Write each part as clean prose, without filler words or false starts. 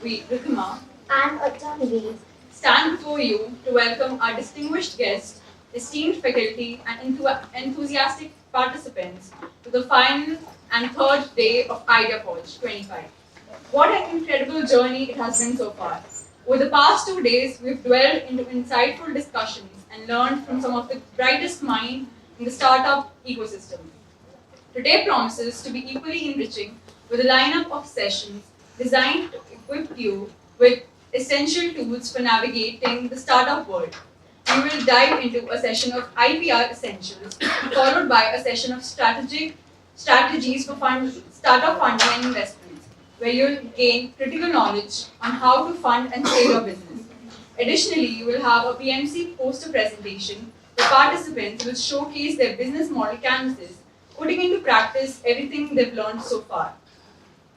Rithima and Attanvi stand before you to welcome our distinguished guests, esteemed faculty, and enthusiastic participants to the final and third day of Idea Forge 25. What an incredible journey it has been so far. Over the past 2 days, we've dwelled into insightful discussions and learned from some of the brightest minds in the startup ecosystem. Today promises to be equally enriching with a lineup of sessions designed to equip you with essential tools for navigating the startup world. We will dive into a session of IPR essentials, followed by a session of strategies for startup funding and investments, where you'll gain critical knowledge on how to fund and scale your business. Additionally, you will have a PMC poster presentation where participants will showcase their business model canvases, putting into practice everything they've learned so far.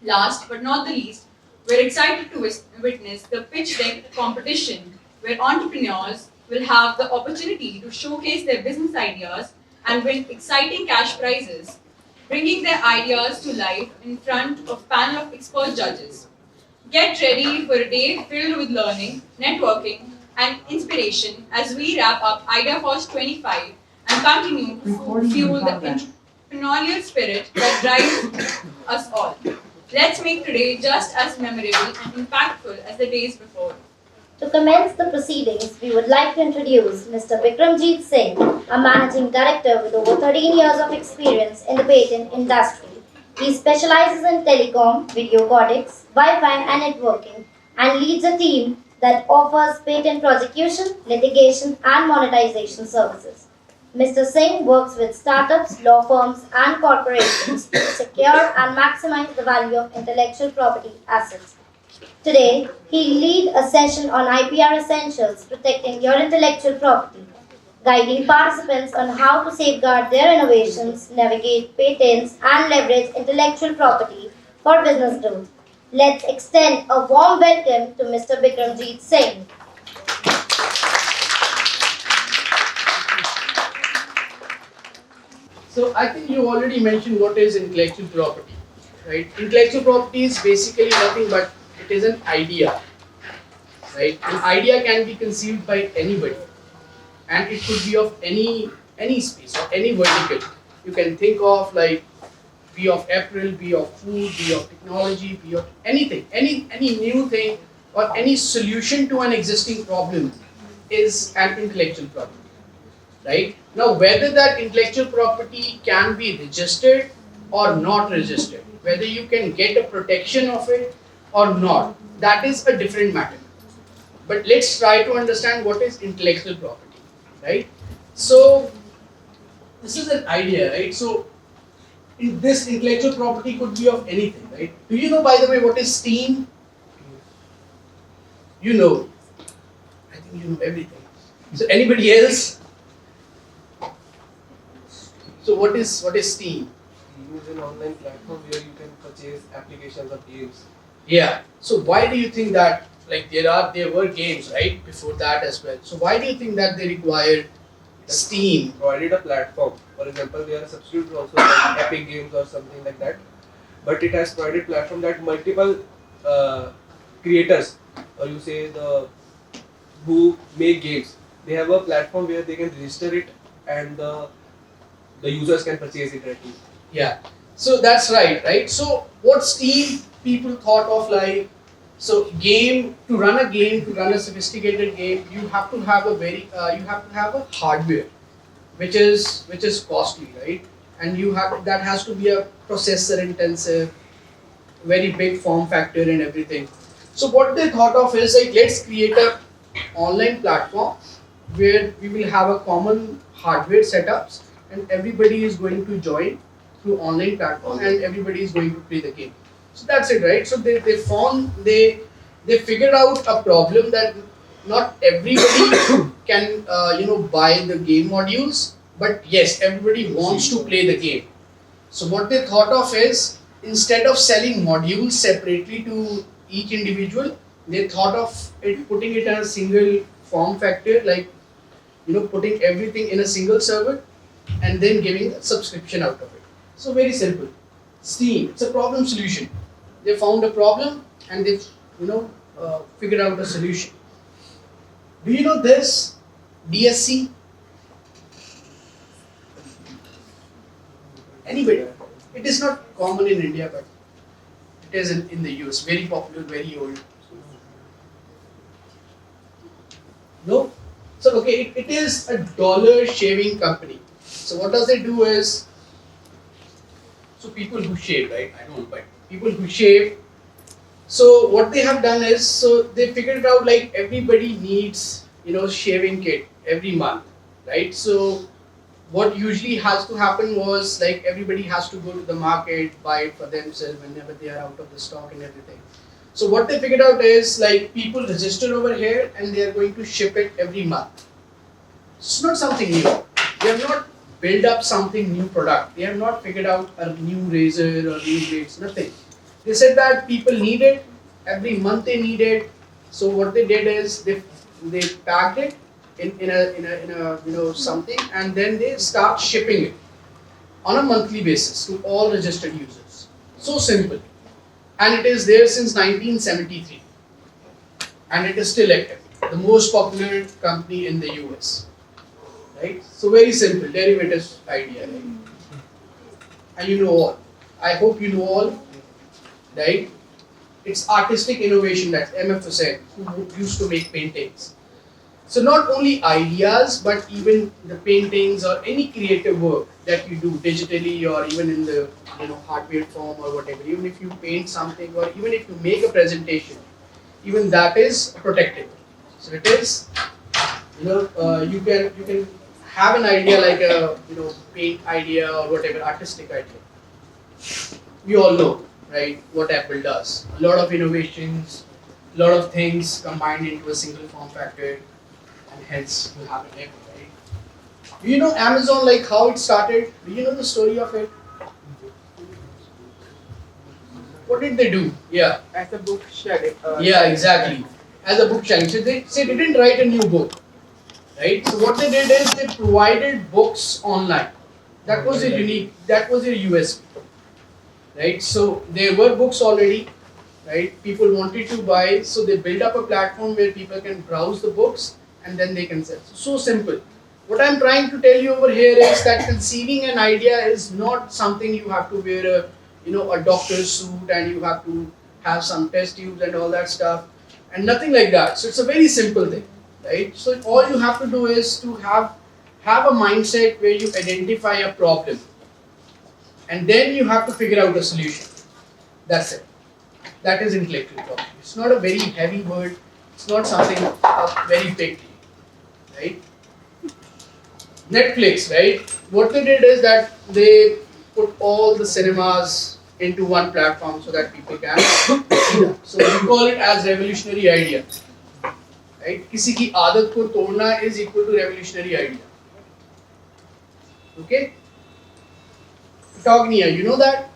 Last but not the least, we're excited to witness the pitch deck competition where entrepreneurs will have the opportunity to showcase their business ideas and win exciting cash prizes, bringing their ideas to life in front of a panel of expert judges. Get ready for a day filled with learning, networking, and inspiration as we wrap up Idea Force 25 and continue to fuel the entrepreneurial spirit that drives us all. Let's make today just as memorable and impactful as the days before. To commence the proceedings, we would like to introduce Mr. Bikramjit Singh, a managing director with over 13 years of experience in the patent industry. He specializes in telecom, video codecs, Wi-Fi and networking, and leads a team that offers patent prosecution, litigation and monetization services. Mr. Singh works with startups, law firms and corporations to secure and maximize the value of intellectual property assets. Today, he'll lead a session on IPR essentials, protecting your intellectual property, guiding participants on how to safeguard their innovations, navigate patents, and leverage intellectual property for business growth. Let's extend a warm welcome to Mr. Bikramjit Singh. So I think you already mentioned what is intellectual property, right? Intellectual property is basically nothing but it is an idea, right? An idea can be conceived by anybody, and it could be of any space or any vertical. You can think of like be of apparel, be of food, be of technology, be of anything, any new thing or any solution to an existing problem is an intellectual property. Right? Now, whether that intellectual property can be registered or not registered, whether you can get a protection of it or not, that is a different matter. But let's try to understand what is intellectual property, right? So, this is an idea, right? So, this intellectual property could be of anything, right? Do you know, by the way, what is Steam? You know. I think you know everything. So, anybody else? So what is Steam? Steam is an online platform where you can purchase applications of games. Yeah. So why do you think that like there were games right before that as well? So why do you think that they required Steam? Provided a platform. For example, there are substitutes also like Epic Games or something like that. But it has provided platform that multiple creators, or you say who make games, they have a platform where they can register it and the users can purchase it directly. Yeah. So that's right? So what Steam people thought of like, so to run a sophisticated game, you have to have a hardware, which is costly, right? And that has to be a processor intensive, very big form factor and everything. So what they thought of is like, let's create a online platform where we will have a common hardware setups and everybody is going to join through online platform and everybody is going to play the game. So that's it, right? So they figured out a problem that not everybody can buy the game modules, but yes, everybody wants to play the game. So what they thought of is instead of selling modules separately to each individual, they thought of putting it in a single form factor, like putting everything in a single server and then giving a subscription out of it. So very simple. Steam, it's a problem solution. They found a problem and they've figure out a solution. Do you know this? DSC? Anybody? It is not common in India, but it is in the US. Very popular, very old. No? So okay, it is a dollar shaving company. So what does it do is, so people who shave, right? I don't, but people who shave. So what they have done is, so they figured it out like everybody needs, shaving kit every month, right? So what usually has to happen was like everybody has to go to the market, buy it for themselves whenever they are out of the stock and everything. So what they figured out is like people register over here and they are going to ship it every month. It's not something new. They have not built up something new product. They have not figured out a new razor or new blades, nothing. They said that people need it, every month they need it. So what they did is they packed it in a something, and then they start shipping it on a monthly basis to all registered users. So simple. And it is there since 1973. And it is still active. The most popular company in the US. Right? So very simple, derivative idea. Right? And you know all. I hope you know all. Right? It's artistic innovation, that MF said, who used to make paintings. So not only ideas, but even the paintings or any creative work that you do digitally or even in the hardware form or whatever. Even if you paint something or even if you make a presentation, even that is protected. So it is, you can have an idea like a paint idea or whatever artistic idea. We all know, right, what Apple does. A lot of innovations, a lot of things combined into a single form factor, and hence you have it everywhere. Right? Do you know Amazon, like how it started? Do you know the story of it? What did they do? Yeah. As a book shelf. Yeah, exactly. As a book shelf. So they didn't write a new book, right? So what they did is they provided books online. That was a unique. That was a USP, right? So there were books already, right? People wanted to buy, so they built up a platform where people can browse the books and then they can sell. So simple. What I'm trying to tell you over here is that conceiving an idea is not something you have to wear a doctor's suit and you have to have some test tubes and all that stuff and nothing like that. So it's a very simple thing, right? So all you have to do is to have a mindset where you identify a problem and then you have to figure out a solution. That's it. That is intellectual property. It's not a very heavy word. It's not something very big, right? Netflix, right? What they did is that they put all the cinemas into one platform so that people can see them. So we call it as revolutionary idea, right? किसी की आदत को तोड़ना is equal to revolutionary idea. Okay? Upgradation, you know that?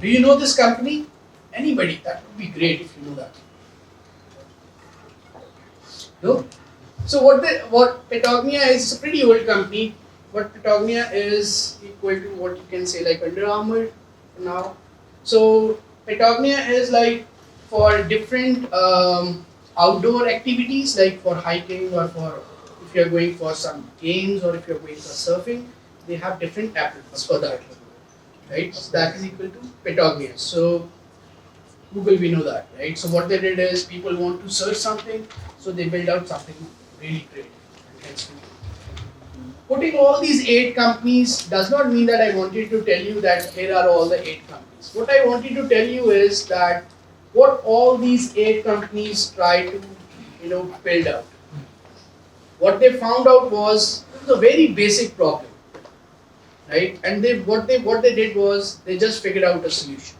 Do you know this company? Anybody? That would be great if you know that. No? So what Upgradation is a pretty old company. What Upgradation is equal to what you can say like Under Armour now. So Upgradation is like for different outdoor activities, like for hiking or for if you are going for some games or if you are going for surfing, they have different apps for that, right? So that is equal to Upgradation. So Google, we know that, right? So what they did is people want to search something, so they build out something really great. Putting all these 8 companies does not mean that I wanted to tell you that here are all the 8 companies. What I wanted to tell you is that what all these 8 companies try to build out. What they found out was a very basic problem, right? And what they did was they just figured out a solution.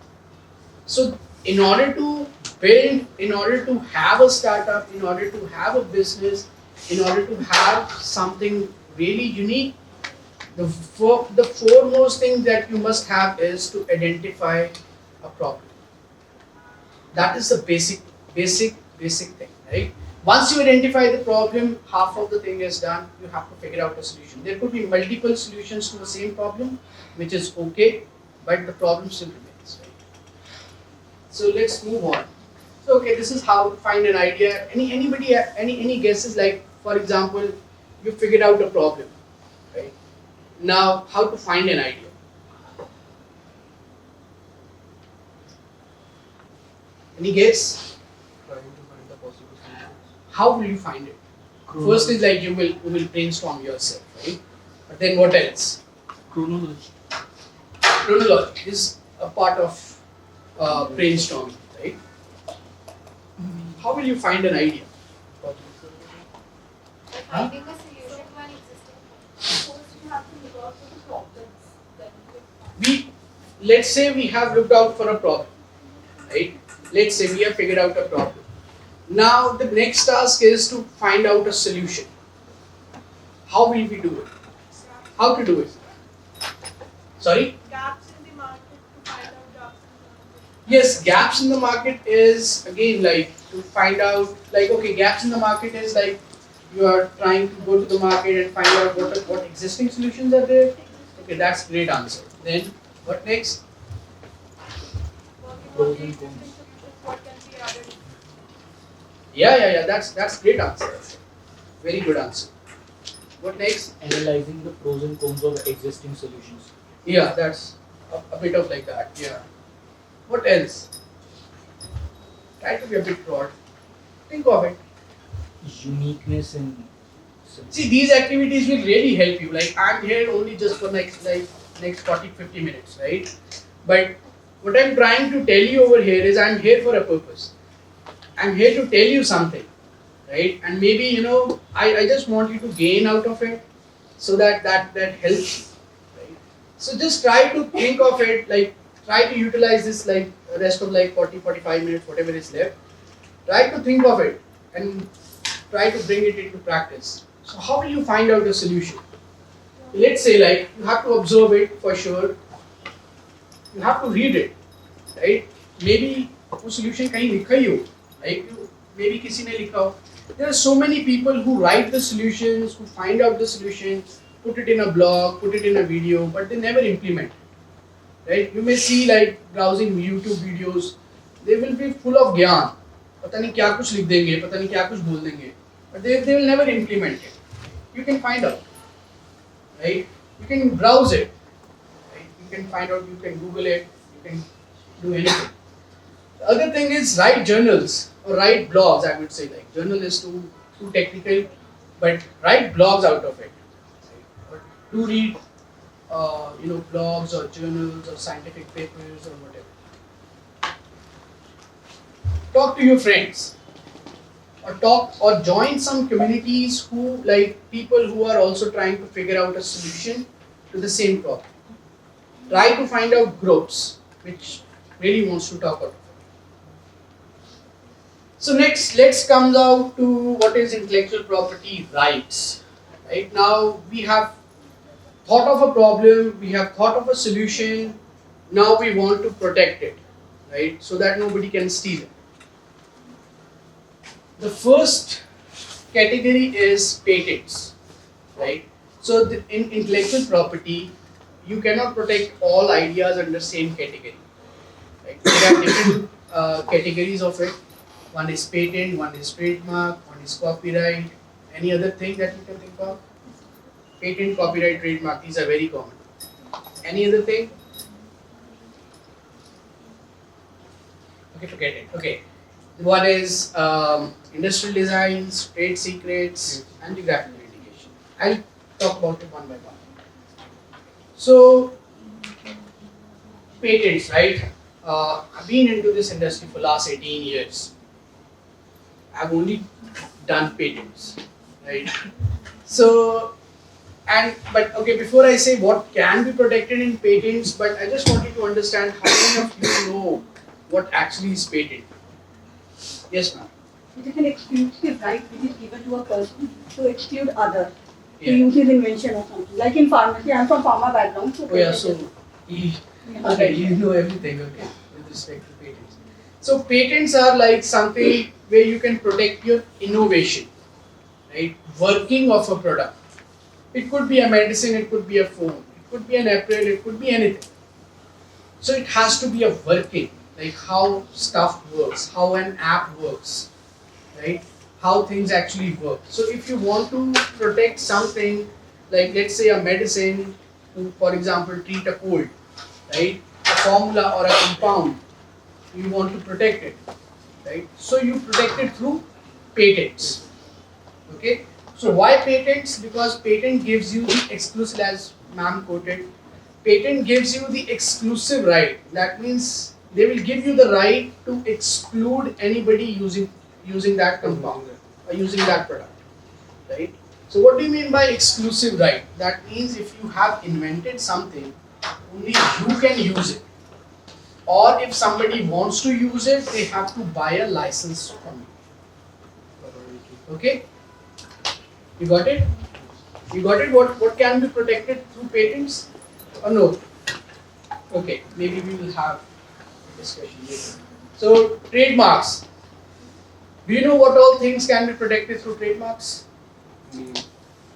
So in order to build, in order to have a startup, in order to have a business, in order to have something really unique, the foremost thing that you must have is to identify a problem. That is the basic thing, right? Once you identify the problem, half of the thing is done. You have to figure out a solution. There could be multiple solutions to the same problem, which is okay, but the problem still remains, right? So let's move on. So okay, this is how to find an idea. Any guesses? Like for example, you figured out a problem, right? Now how to find an idea? Any guess? Trying to find the possible solutions. How will you find it? First is like you will brainstorm yourself, right? But then what else? Chronology. Chronology is a part of brainstorming, right? How will you find an idea? Finding a solution to an existing problem. First, you have to look out for the problems that you can find. Let's say we have looked out for a problem, right? Let's say we have figured out a problem. Now the next task is to find out a solution. How will we do it? How to do it? Sorry? Gaps in the market to find out gaps in the market. Yes, gaps in the market is again like to find out like okay, gaps in the market is like you are trying to go to the market and find out what existing solutions are there. Okay, that's great answer. Then what next? Working Pros on the and existing cons. solutions, what can be added. Yeah. That's great answer. Very good answer. What next? Analyzing the pros and cons of existing solutions. Yeah, that's a bit of like that. Yeah. What else? Try to be a bit broad. Think of it. Uniqueness in See, these activities will really help you. Like I'm here only just for next 40-50 minutes, right? But what I'm trying to tell you over here is I'm here for a purpose. I'm here to tell you something, right? And maybe I just want you to gain out of it, so that helps you, right? So just try to think of it like try to utilize this like rest of like 40-45 minutes, whatever is left. Try to think of it and try to bring it into practice. So how will you find out a solution? Let's say like you have to observe it for sure. You have to read it, right? Maybe वो solution कहीं लिखा ही हो, like maybe किसी ने लिखा हो. There are so many people who write the solutions, who find out the solutions, put it in a blog, put it in a video, but they never implement. Right? You may see like browsing YouTube videos, they will be full of ज्ञान. पता नहीं क्या कुछ लिख देंगे, पता नहीं क्या कुछ बोल देंगे, but they will never implement it. You can find out, right? You can browse it, right? You can find out, you can Google it, you can do anything. The other thing is write journals or write blogs. I would say like journal is too technical, but write blogs out of it. Right? Or do read, blogs or journals or scientific papers or whatever. Talk to your friends, or join some communities who like people who are also trying to figure out a solution to the same problem. Try to find out groups which really wants to talk about it. So next, let's come out to what is intellectual property rights. Right now we have thought of a problem, we have thought of a solution. Now we want to protect it, right? So that nobody can steal it. The first category is patents, right? So in intellectual property, you cannot protect all ideas under same category. Right? There are different categories of it. One is patent, one is trademark, one is copyright. Any other thing that you can think of? Patent, copyright, trademark, these are very common. Any other thing? Okay, forget it. Okay. One is industrial designs, trade secrets, and geographical indication. I'll talk about it one by one. So, patents, right? I've been into this industry for last 18 years. I've only done patents, right? So, but okay, before I say what can be protected in patents, but I just want you to understand how many of you know what actually is patent. Yes, ma'am. It is an exclusive right which is given to a person to exclude others to Yeah. use his invention or something. Like in pharmacy, I'm from pharma background. So Oh yeah, so okay, you know everything, okay, with respect to patents. So patents are like something where you can protect your innovation, right? Working of a product. It could be a medicine, it could be a phone, it could be an apparel, it could be anything. So it has to be a working, like how stuff works, how an app works, right? How things actually work. So if you want to protect something, like let's say a medicine to, for example, treat a cold, right? A formula or a compound, you want to protect it, right? So you protect it through patents. Okay. So why patents? Because patent gives you the exclusive, as ma'am quoted, patent gives you the exclusive right. That means they will give you the right to exclude anybody using that compound or using that product, right? So what do you mean by exclusive right? That means if you have invented something, only you can use it. Or if somebody wants to use it, they have to buy a license from you. Okay? You got it? You got it? What can be protected through patents? Or no? Okay, maybe we will have a discussion later. So, trademarks. Do you know what all things can be protected through trademarks?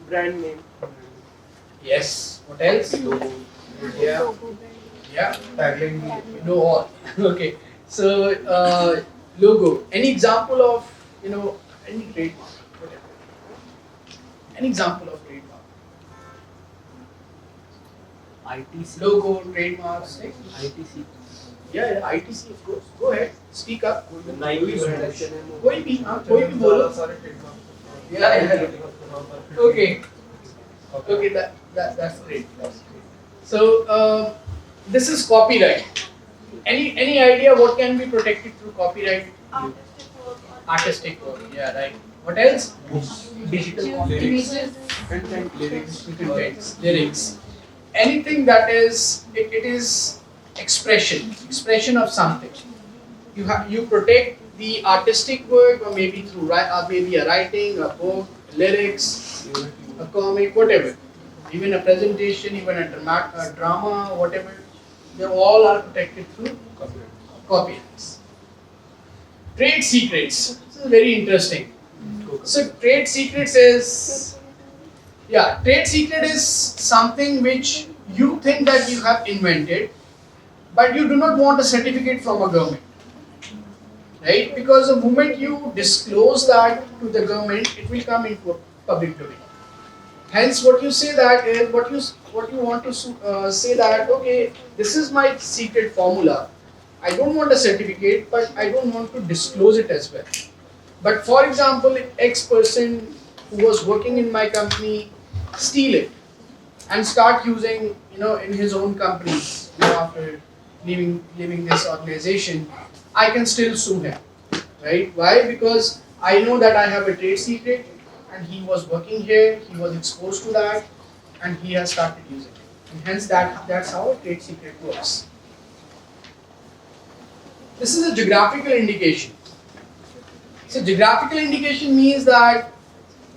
Brand name. Yes. What else? Yeah. Yeah. Tagline. You know all. Okay. So, logo. Any example of, any trademark? Whatever. An example of trademark. ITC. Logo, trademarks. Right? ITC. Yeah, ITC of course. Go ahead. Speak up. Nike कोई भी बोलो. Yeah. Okay. Okay, that's great. So this is copyright. Any idea what can be protected through copyright? Artistic work or Artistic work. Yeah, right. What else? Digital Images. Content, lyrics. Anything that is it is expression of something. You protect the artistic work, or maybe through maybe a writing, a book, lyrics, a comic, whatever. Even a presentation, even a drama, whatever. They all are protected through copyrights. Trade secrets. This is very interesting. So trade secrets is trade secret is something which you think that you have invented, but you do not want a certificate from a government, right? Because the moment you disclose that to the government, it will come into public domain. Hence, what you say that is what you want to say that, okay, this is my secret formula. I don't want a certificate, but I don't want to disclose it as well. But for example, if X person who was working in my company steal it and start using, in his own company, after leaving this organization, I can still sue him, right? Why? Because I know that I have a trade secret, and he was working here, he was exposed to that, and he has started using it. And hence that's how a trade secret works. This is a geographical indication. So geographical indication means that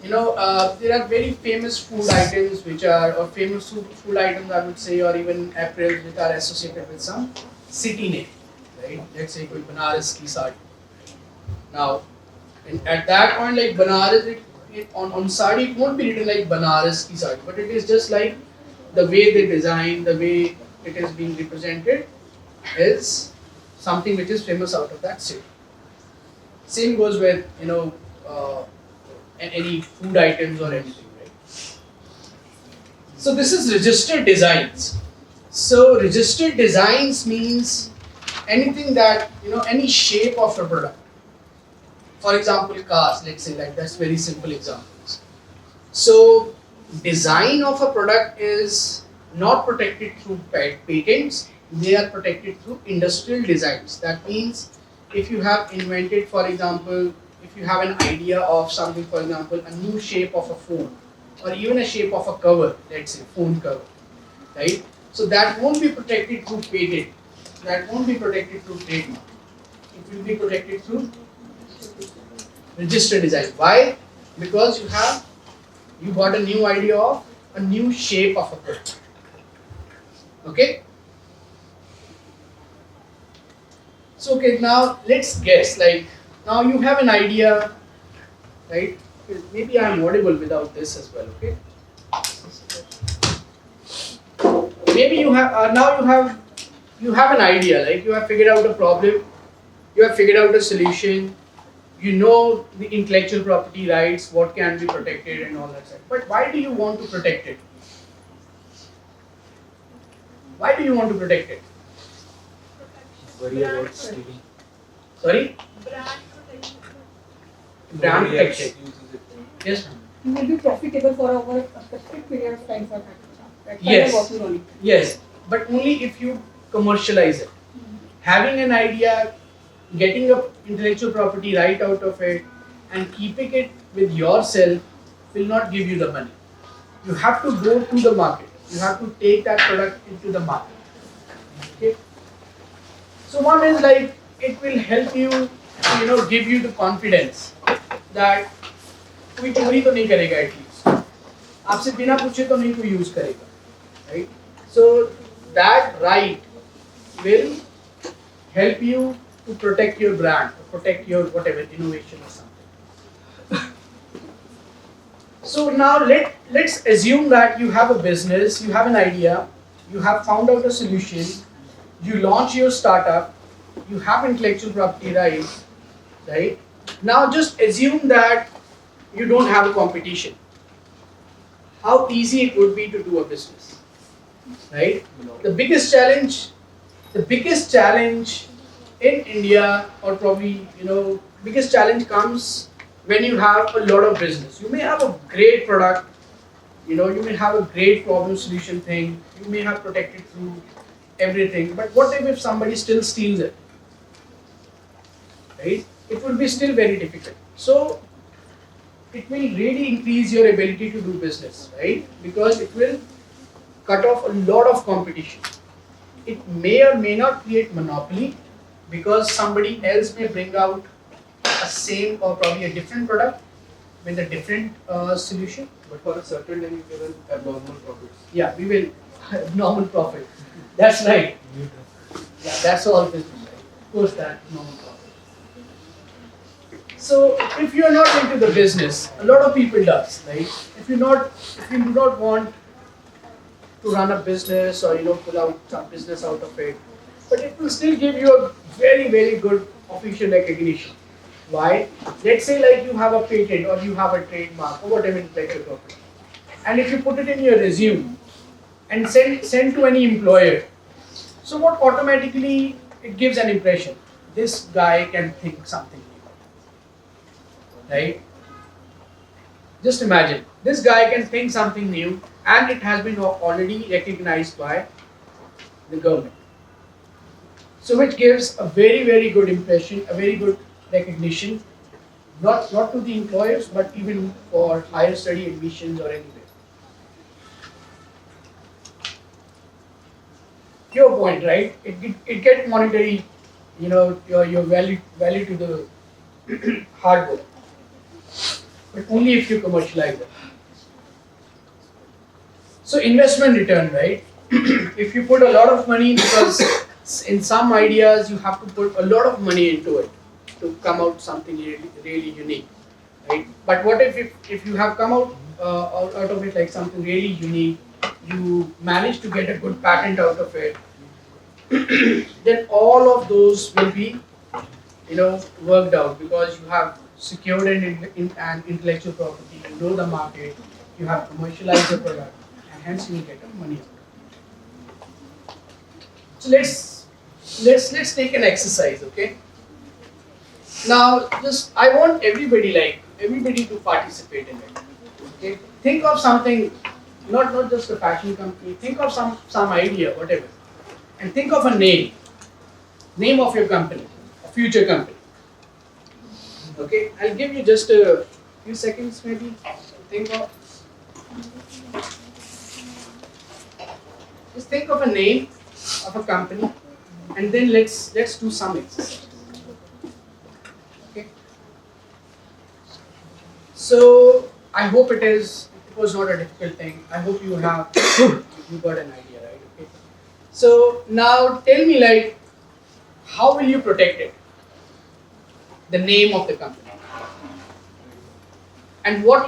there are very famous food items or famous food items, I would say, or even apparel which are associated with some city name, right? Let's say Banaras ki sari. Now, at that point, like Banaras, on sari it won't be written like Banaras ki sari, but it is just like the way they design, the way it is being represented is something which is famous out of that city. Same goes with any food items or anything, right? So this is registered designs. So registered designs means anything that any shape of a product. For example, cars. Let's say that's very simple examples. So design of a product is not protected through patents. They are protected through industrial designs. That means if you have invented, for example, if you have an idea of something, for example, a new shape of a phone, or even a shape of a cover, let's say phone cover, right? So that won't be protected through patent. That won't be protected through trademark. It will be protected through registered design. Why? Because you got a new idea of a new shape of a product. Okay? So okay, now let's guess. Now you have an idea, right? Maybe I am audible without this as well. Okay. Maybe you have now you have you have an idea, like you have figured out a problem, you have figured out a solution, you know the intellectual property rights, what can be protected and all that stuff. But why do you want to protect it? Why do you want to protect it? Worry about stealing. Sorry? Brand protection. Brand Nobody else protection. uses it. Yes? You will be profitable for over a specific period of time for that. That's why Yes. you're working on it. Yes, but only if you commercialize it. Having an idea, getting a intellectual property right out of it, and keeping it with yourself will not give you the money. You have to go to the market. You have to take that product into the market. Okay. So one is like it will help you, give you the confidence that कोई चोरी तो नहीं करेगा at least. आपसे बिना पूछे तो नहीं कोई use करेगा, right? So that right will help you to protect your brand, to protect your whatever innovation or something. So now let's assume that you have a business, you have an idea, you have found out a solution, you launch your startup, you have intellectual property rights, right? Now just assume that you don't have a competition. How easy it would be to do a business, right? The biggest challenge in India, or probably biggest challenge comes when you have a lot of business. You may have a great product, you may have a great problem solution thing, you may have protected through everything, but what if somebody still steals it, right? It will be still very difficult. So it will really increase your ability to do business, right? Because it will cut off a lot of competition. It may or may not create monopoly, because somebody else may bring out a same or probably a different product with a different solution. But for a certain time, you can earn abnormal profits. Yeah, we will normal profit. That's right. Yeah, that's all business, right? Of course, that normal profit. So if you are not into the business, a lot of people does, right? If you do not want to run a business or pull out some business out of it, but it will still give you a very, very good official recognition. Why? Let's say like you have a patent or you have a trademark or whatever intellectual property, and if you put it in your resume and send to any employer, so what automatically it gives an impression? This guy can think something new, right? Just imagine, this guy can think something new, and it has been already recognized by the government. So which gives a very, very good impression, a very good recognition, not to the employers, but even for higher study admissions or anywhere. Your point, right? It gets monetary, your value to the hard work, but only if you commercialize it. So investment return, right? If you put a lot of money, because in some ideas you have to put a lot of money into it to come out something really, really unique, right? But what if you have come out of it like something really unique, you manage to get a good patent out of it, then all of those will be, worked out, because you have secured an intellectual property, you know the market, you have commercialized the product, and hence you will get money. So let's take an exercise, okay? Now, I want everybody to participate in it. Okay? Think of something, not just a fashion company. Think of some idea, whatever, and think of a name of your company, a future company. Okay, I'll give you just a few seconds, maybe. Just think of a name of a company, and then let's do some exercise. Okay. So I hope it was not a difficult thing. I hope you got an idea, right? Okay. So now tell me, like, how will you protect it? The name of the company. And what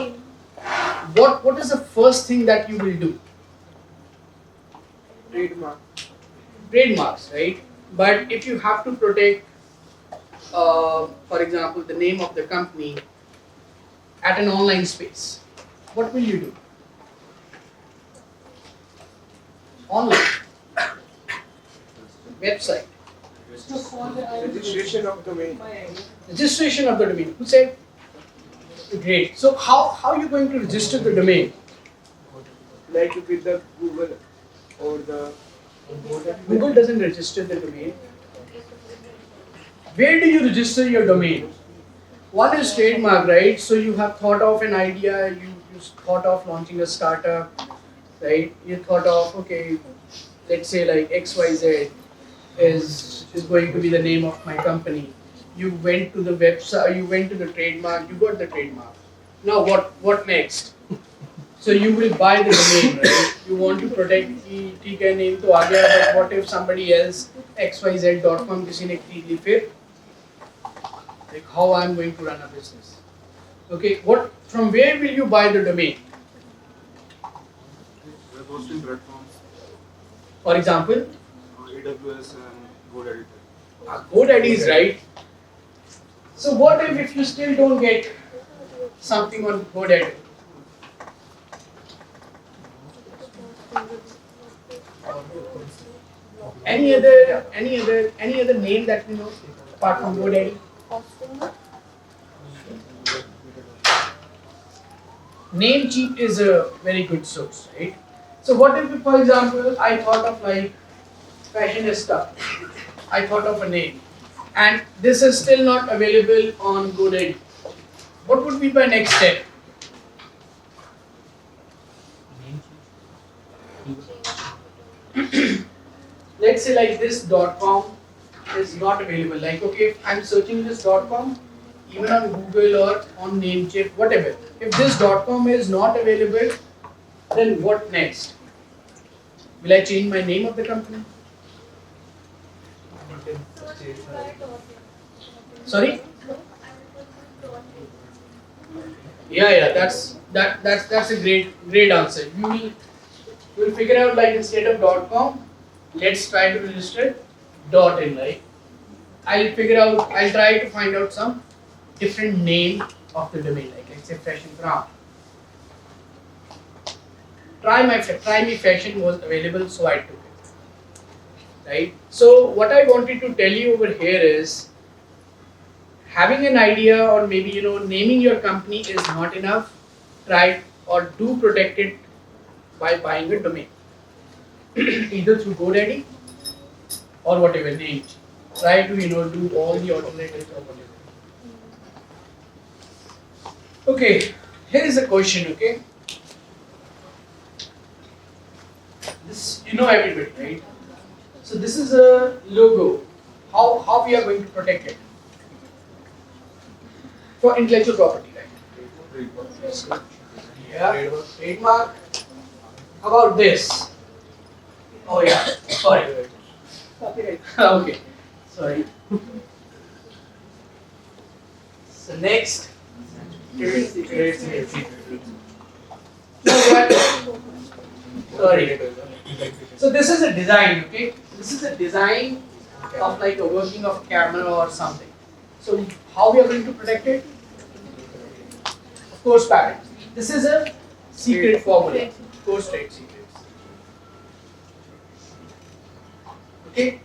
is the first thing that you will do? Trademark. trademarks, right? But if you have to protect, for example, the name of the company at an online space, what will you do? Online website, Registration of domain. registration of the domain. Who said? Great. So how are you going to register the domain? Like with the Google or the Google doesn't register the domain. Where do you register your domain? One is trademark, right? So you have thought of an idea, you thought of launching a startup, right? You thought of, okay, let's say like XYZ is going to be the name of my company. You went to the website, you went to the trademark, you got the trademark. Now what next? So you will buy the domain, right? You want to protect ठीक है name तो आ गया, but what if somebody else xyz.com किसी ने खरीद ली फिर? Like how I am going to run a business? Okay, from where will you buy the domain? Web hosting platforms, For example, AWS and GoDaddy. GoDaddy is right. So what if you still don't get something on GoDaddy? Any other name that we know apart from GoDaddy? Namecheap is a very good source, right? So what if, for example, I thought of like fashionista, I thought of a name, and this is still not available on GoDaddy. What would be my next step? Let's say like this .com is not available. Like okay, if I'm searching this .com, even on Google or on Namecheap, whatever. If this .com is not available, then what next? Will I change my name of the company? Sorry? Yeah, that's a great answer. You will figure out like instead of .com, let's try to register .in, right? I'll try to find out some different name of the domain, like let's say fashion brown. Try me fashion was available, so I took it. Right? So what I wanted to tell you over here is having an idea or maybe naming your company is not enough. Try or do protect it by buying a domain. Either through GoDaddy or whatever name. Try to do all the alternatives or whatever. Okay, here is a question, okay? This everybody, right? So this is a logo. How we are going to protect it? For intellectual property, right? Yeah, trademark. How about this? Oh yeah, sorry. Copyright. Okay, sorry. So next. Sorry. So this is a design, okay? This is a design of like a working of a camera or something. So how we are going to protect it? Of course, patent. This is a secret formula. Of course, trade secrets. Okay.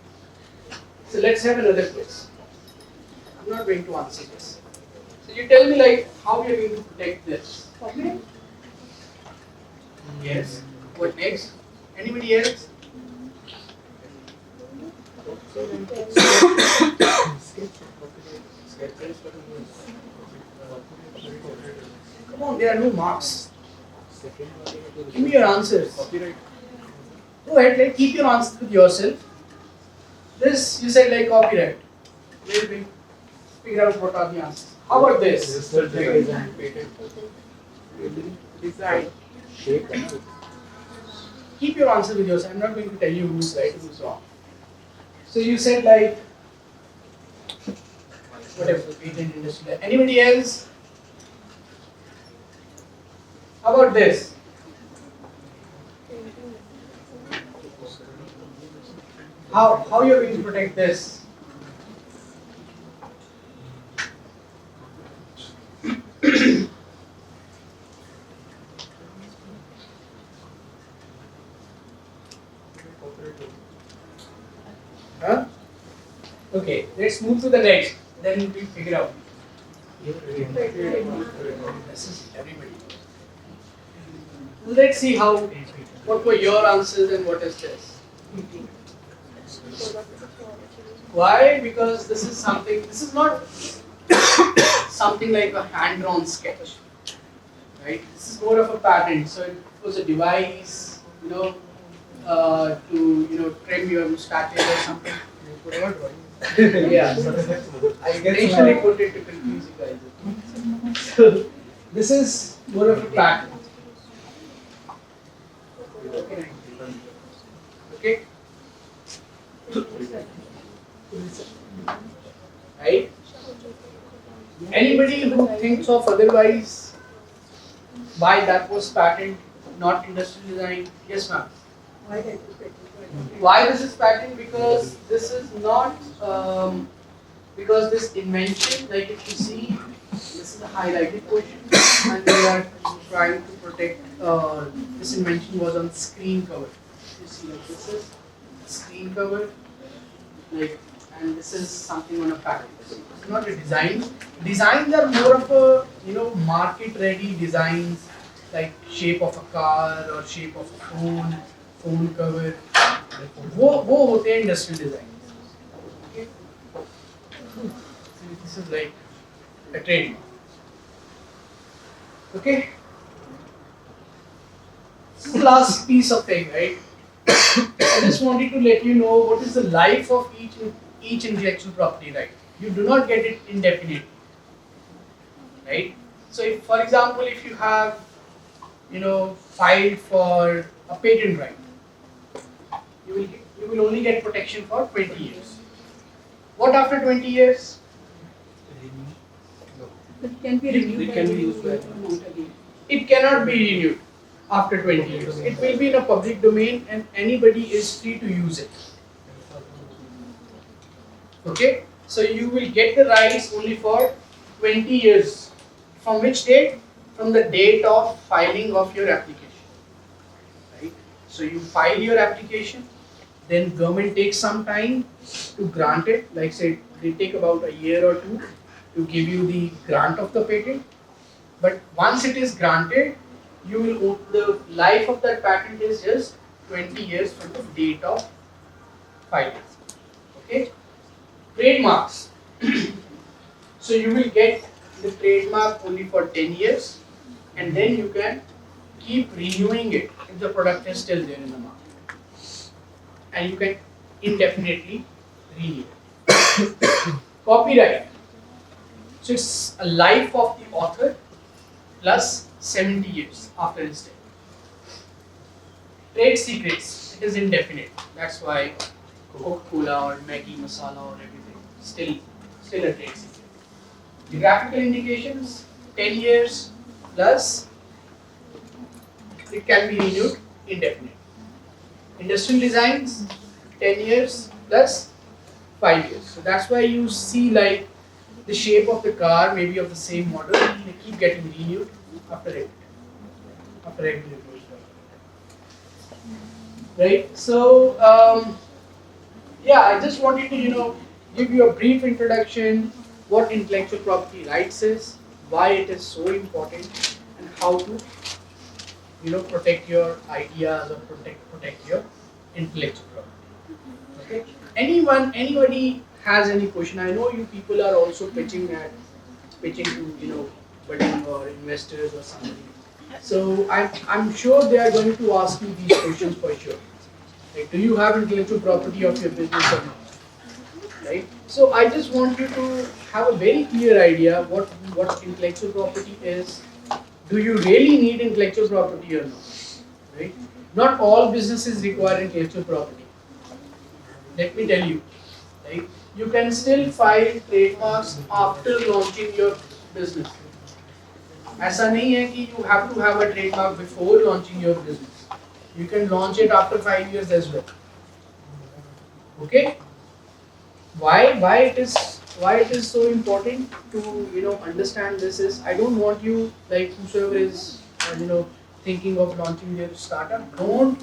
So let's have another quiz. I'm not going to answer this. So you tell me like how we are going to protect this. Copyright. Yes. What next? Anybody else? Come on, there are no marks. Give me your answers. Go ahead, keep your answers with yourself. This, you said like copyright. Wait, figure out what are the answers. How about this? Design. Keep your answer with yourself. I'm not going to tell you who's right, who's wrong. So you said like, whatever, patent industry. Anybody else? How about this? how you're going to protect this? Huh? Okay, let's move to the next. Then we figure out. This is everybody. Let's see what were your answers and what is this. Why? Because this is not something like a hand-drawn sketch, right? This is more of a pattern. So it was a device, to trim your mustache or something. Yeah, I intentionally put it to confuse you guys. So this is more of a pattern. Okay. Right? Anybody who thinks of otherwise, why that was patent, not industrial design? Yes, ma'am. Why this is patent? Because this is not because this invention, like if you see, this is a highlighted portion, and we are trying to protect. This invention was on screen cover. You see, like this is screen cover, like, and this is something on a packet. It's not a design. Designs are more of a market-ready designs, like shape of a car or shape of a phone cover. वो होते हैं industrial designs. Okay. So this is like a trademark. Okay. This is the last piece of thing, right? I just wanted to let you know what is the life of each intellectual property right. You do not get it indefinitely, right? So, if, for example, if you have, filed for a patent right, you will only get protection for 20 years. What after 20 years? It can be renewed. It can be used by It cannot be renewed after 20 years. It will be in a public domain and anybody is free to use it. Okay? So you will get the rights only for 20 years. From which date? From the date of filing of your application. Right? So you file your application, then government takes some time to grant it. Like say, they take about a year or two to give you the grant of the patent. But once it is granted, the life of that patent is just 20 years from the date of filing. Okay? Trademarks. So you will get the trademark only for 10 years and then you can keep renewing it if the product is still there in the market. And you can indefinitely renew it. Copyright. So it's a life of the author plus 70 years after his death. Trade secrets, it is indefinite. That's why Coca-Cola or Maggi Masala or everything still a trade secret. Geographical indications, 10 years plus it can be renewed indefinitely. Industrial designs, 10 years plus 5 years. So that's why you see like the shape of the car, maybe of the same model, they keep getting renewed after regular right? So yeah, I just wanted to give you a brief introduction what intellectual property rights is, why it is so important, and how to protect your ideas or protect your intellectual property. Okay. Anybody has any question? I know you people are also pitching to budding or investors or somebody. So I'm sure they are going to ask you these questions for sure. Like, do you have intellectual property of your business or not? Right? So I just want you to have a very clear idea what intellectual property is. Do you really need intellectual property or not? Right? Not all businesses require intellectual property. Let me tell you. Right? You can still file trademarks after launching your business. ऐसा नहीं है कि you have to have a trademark before launching your business. You can launch it after 5 years as well. Okay? Why it is so important to understand this is I don't want you like whosoever is thinking of launching their startup, don't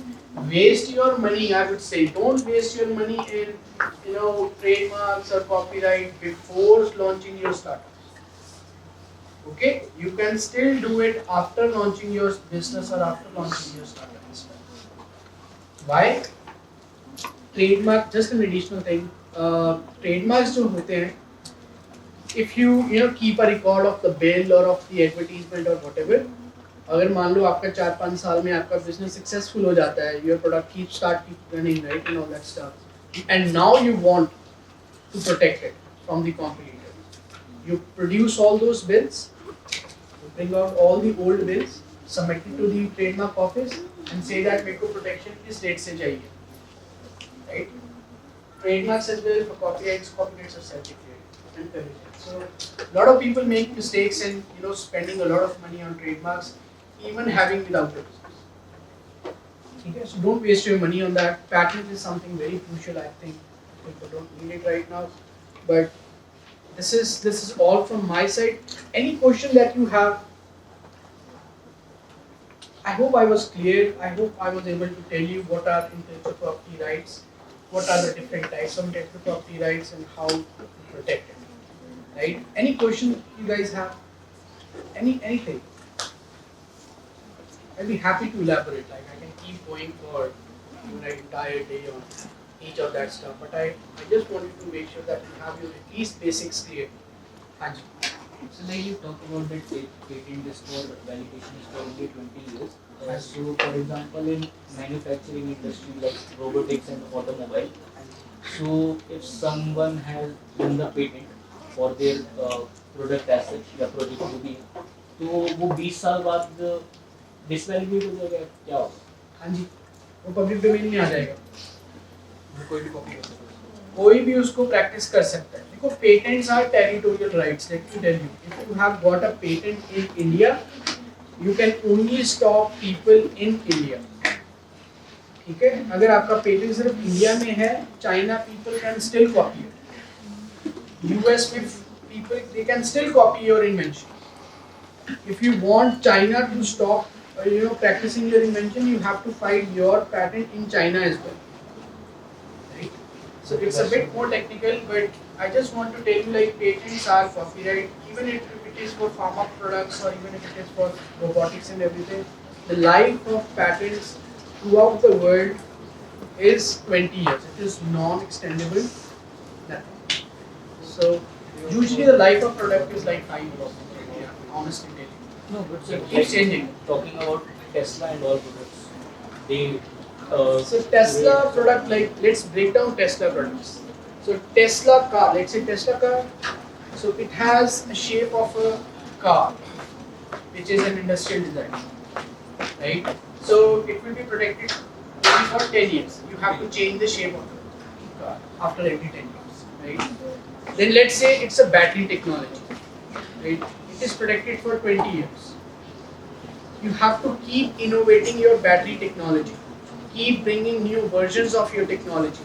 waste your money. I would say don't waste your money in trademarks or copyright before launching your startup. Okay, you can still do it after launching your business or after launching your startup as well. Why? Trademark, just an additional thing. Trademarks जो होते हैं, if you keep a record of the bill or of the advertisement or whatever, अगर मान लो आपका 4-5 साल में आपका business successful हो जाता है, your product keep running, right, and all that stuff, and now you want to protect it from the competitor. You produce all those bills, you bring out all the old bills, submit it to the trademark office, and say that मेरे को protection इस date से चाहिए, right? Trademarks as well for copyrights are self-declared and permitted. So a lot of people make mistakes in spending a lot of money on trademarks, even having without a business. Okay, so don't waste your money on that. Patent is something very crucial. I think people don't need it right now, but this is all from my side. Any question that you have? I hope I was clear. I hope I was able to tell you what are intellectual property rights, what are the different types of intellectual property rights, and how to protect it. Right? Any question you guys have? Anything? I'll be happy to elaborate. Like I can keep going for even an entire day on each of that stuff. But I just wanted to make sure that you have your at least basics clear. Hanji. So like you talk about that patent is for validation is for only 20 years. So for example in manufacturing industry like robotics and automobile, so if someone has done the patent for their product as such या project जो भी है, तो वो 20 साल बाद डिसवैल्यूएट हो जाएगा क्या होगा? हाँ जी, वो पब्लिक डोमेन में आ जाएगा। वो कोई भी कॉपी कर सकता है। कोई भी उसको प्रैक्टिस कर सकता है। देखो patents are territorial rights. Let me tell you, if you have got a patent in India, you can only stop people in India. ठीक है, अगर आपका पेटेंट सिर्फ इंडिया में है, China people can still copy it, US में people they can still copy your invention. If you want China to stop practicing your invention, you have to file your patent in China as well. Right? So it's a bit more technical, but I just want to tell you like patents are copyright, even if it is for pharma products or even if it is for robotics and everything. The life of patents throughout the world is 20 years. It is non-extendable. Nothing. So usually the life of product is like 5 years. Yeah, honestly telling. No, but So it keeps changing. Talking about Tesla and all products, they So Tesla product, like let's break down Tesla products. So Tesla car, let's say Tesla car, so it has a shape of a car, which is an industrial design, right? So it will be protected only for 10 years. You have to change the shape of the car after every 10 years, right? Then let's say it's a battery technology, right? It is protected for 20 years. You have to keep innovating your battery technology, keep bringing new versions of your technology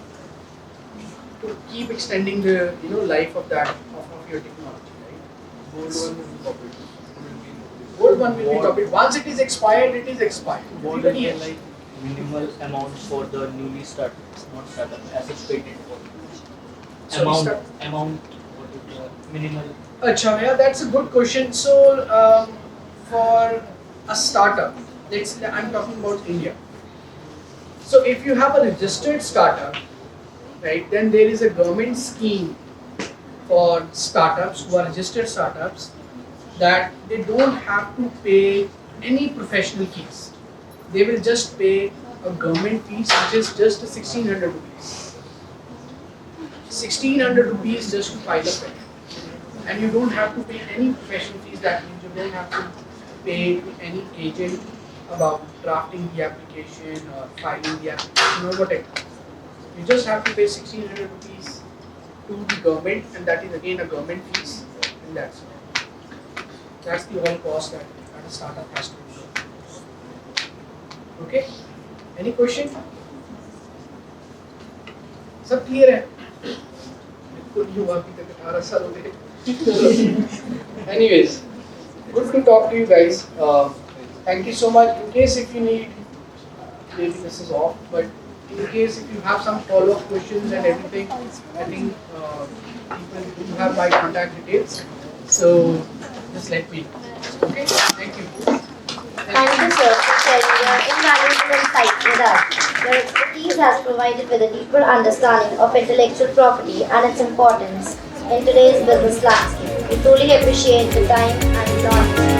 to keep extending the life of that of your technology, right? Gold one will be copied. Once it is expired, it is expired. what is the like minimal amount for the newly started, not startup, as a patent for Sorry, amount what is the minimal? Achha, yeah, that's a good question. So for a startup, let's say I'm talking about India. So if you have a registered startup, right, then there is a government scheme for startups who are registered startups that they don't have to pay any professional fees. They will just pay a government fees, which is just 1,600 rupees. 1,600 rupees just to file a patent. And you don't have to pay any professional fees. That means you don't have to pay to any agent about drafting the application or filing the application or whatever. You just have to pay 1,600 rupees to the government, and that is again a government fees, and that's it. That's the whole cost that a startup has to do. Okay? Any question? सब clear है? बिल्कुल नहीं हुआ अभी तक 18 साल हो गए. Anyways, good to talk to you guys. Thank you so much. In case if you need, maybe this is off, but in case if you have some follow-up questions and everything, I think people do have my contact details. So just let me know. Okay? Thank you. Thank you, sir, for sharing your invaluable insights with us. Your expertise has provided with a deeper understanding of intellectual property and its importance in today's business landscape. We truly appreciate the time and knowledge